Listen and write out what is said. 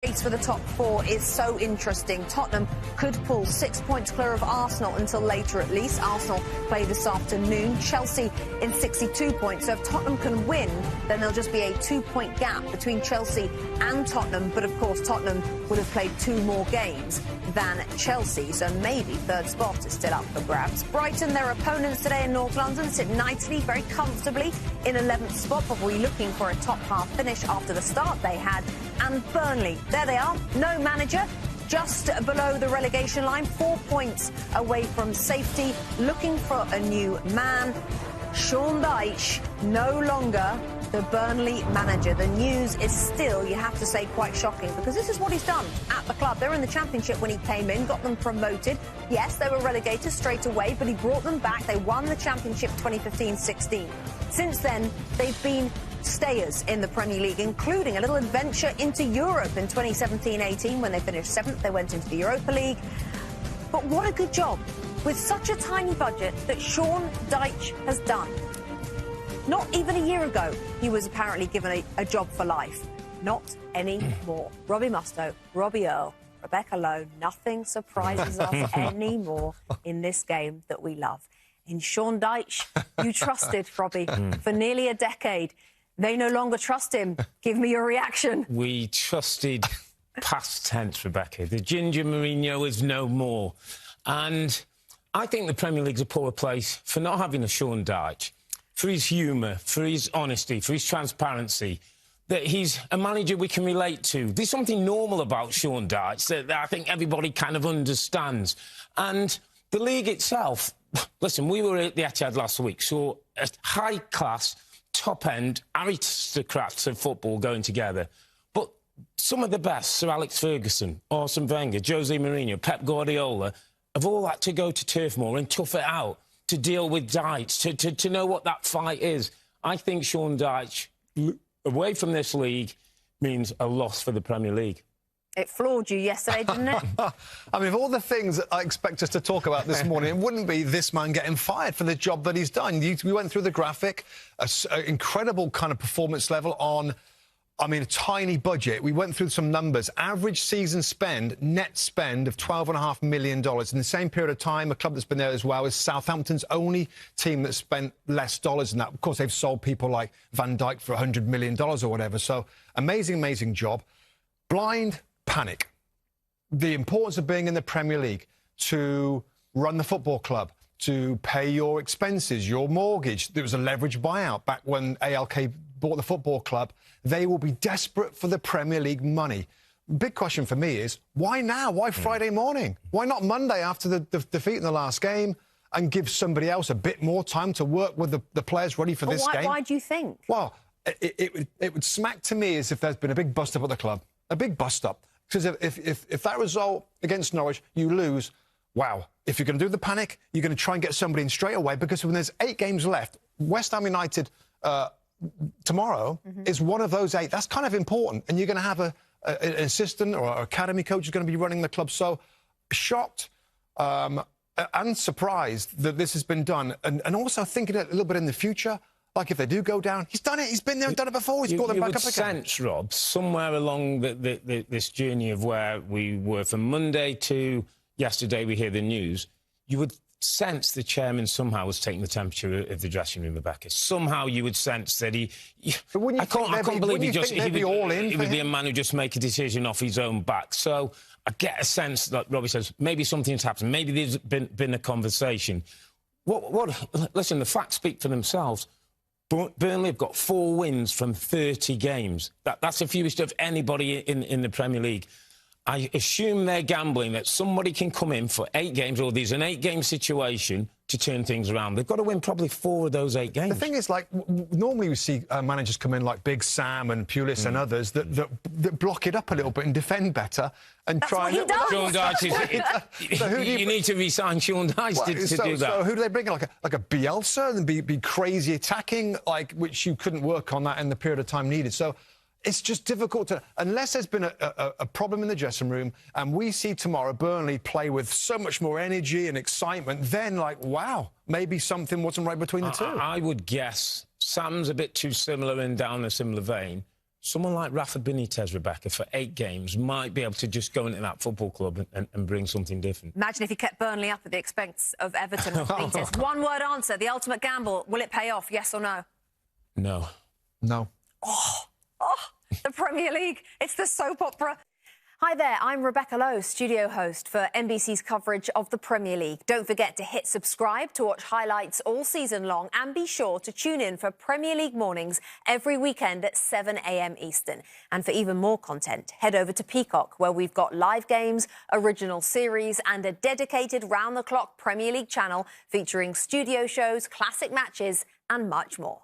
Race for the top four is so interesting. Tottenham could pull 6 points clear of Arsenal until later at least. Arsenal play this afternoon. Chelsea in 62 points. So if Tottenham can win, then there'll just be a 2-point gap between Chelsea and Tottenham. But of course, Tottenham would have played 2 more games than Chelsea. So maybe third spot is still up for grabs. Brighton, their opponents today in North London, sit nicely, very comfortably in 11th spot, but we're looking for a top half finish after the start they had. And Burnley, there they are, no manager, just below the relegation line, 4 points away from safety, looking for a new man. Sean Dyche, no longer the Burnley manager. The news is still, you have to say, quite shocking, because this is what he's done at the club. They were in the Championship when he came in, got them promoted. Yes, they were relegated straight away, but he brought them back. They won the Championship 2015-16. Since then, they've been stayers in the Premier League, including a little adventure into Europe in 2017-18 when they finished 7th. They went into the Europa League. But what a good job with such a tiny budget that Sean Dyche has done. Not even a year ago, he was apparently given a job for life. Not anymore. Robbie Mustoe, Robbie Earle, Rebecca Lowe, nothing surprises us anymore in this game that we love. In Sean Dyche, you trusted, Robbie, for nearly a decade. They no longer trust him. Give me your reaction. We trusted past tense, Rebecca. The Ginger Mourinho is no more. And I think the Premier League's a poor place for not having a Sean Dyche, for his humour, for his honesty, for his transparency, that he's a manager we can relate to. There's something normal about Sean Dyche that I think everybody kind of understands. And the league itself, listen, we were at the Etihad last week, saw a high-class, top-end aristocrats of football going together. But some of the best, Sir Alex Ferguson, Arsene Wenger, Jose Mourinho, Pep Guardiola, have all had to go to Turf Moor and tough it out to deal with Dyche, to know what that fight is. I think Sean Dyche, away from this league, means a loss for the Premier League. It floored you yesterday, didn't it? I mean, of all the things that I expect us to talk about this morning, it wouldn't be this man getting fired for the job that he's done. We went through the graphic, an incredible kind of performance level on, I mean, a tiny budget. We went through some numbers. Average season spend, net spend of $12.5 million. In the same period of time, a club that's been there as well is Southampton's only team that spent less dollars than that. Of course, they've sold people like Van Dijk for $100 million or whatever. So, amazing job. Blind panic. The importance of being in the Premier League to run the football club, to pay your expenses, your mortgage. There was a leveraged buyout back when ALK bought the football club. They will be desperate for the Premier League money. Big question for me is, why now? Why Friday morning? Why not Monday after the defeat in the last game and give somebody else a bit more time to work with the players ready for this game? Why do you think? Well, it would smack to me as if there's been a big bust-up at the club. A big bust-up. Because if that result against Norwich, you lose, wow. If you're going to do the panic, you're going to try and get somebody in straight away, because when there's 8 games left, West Ham United tomorrow is one of those 8. That's kind of important. And you're going to have an assistant or an academy coach who's going to be running the club. So shocked and surprised that this has been done. And also thinking a little bit in the future. Like, if they do go down, he's done it. He's been there and done it before. He's brought them back up again. You would sense, Rob, somewhere along this journey of where we were from Monday to yesterday, we hear the news, you would sense the chairman somehow was taking the temperature of the dressing room, Rebecca. Somehow you would sense that he... I can't believe he would be a man who just make a decision off his own back. So I get a sense that Robbie says, maybe something's happened. Maybe there's been a conversation. Listen, the facts speak for themselves. Burnley have got 4 wins from 30 games. That's the fewest of anybody in the Premier League. I assume they're gambling that somebody can come in for 8 games, or there's an 8-game situation to turn things around. They've got to win probably 4 of those 8 games. The thing is, like, normally we see managers come in like Big Sam and Pulis and others that block it up a little bit and defend better and try. That's what he does. Sean Dyche, you need to resign Sean Dyche to do that. So who do they bring in? Like a Bielsa and be crazy attacking, like, which you couldn't work on that in the period of time needed. So it's just difficult to, unless there's been a problem in the dressing room, and we see tomorrow Burnley play with so much more energy and excitement, then, like, wow, maybe something wasn't right between the two. I would guess Sam's a bit too similar and down a similar vein. someone like Rafa Benitez, Rebecca, for 8 games might be able to just go into that football club and bring something different. Imagine if he kept Burnley up at the expense of Everton with Benitez. One-word answer, the ultimate gamble. Will it pay off, yes or no? No. No. Oh, the Premier League. It's the soap opera. Hi there, I'm Rebecca Lowe, studio host for NBC's coverage of the Premier League. Don't forget to hit subscribe to watch highlights all season long, and be sure to tune in for Premier League mornings every weekend at 7 a.m. Eastern. And for even more content, head over to Peacock, where we've got live games, original series and a dedicated round-the-clock Premier League channel featuring studio shows, classic matches and much more.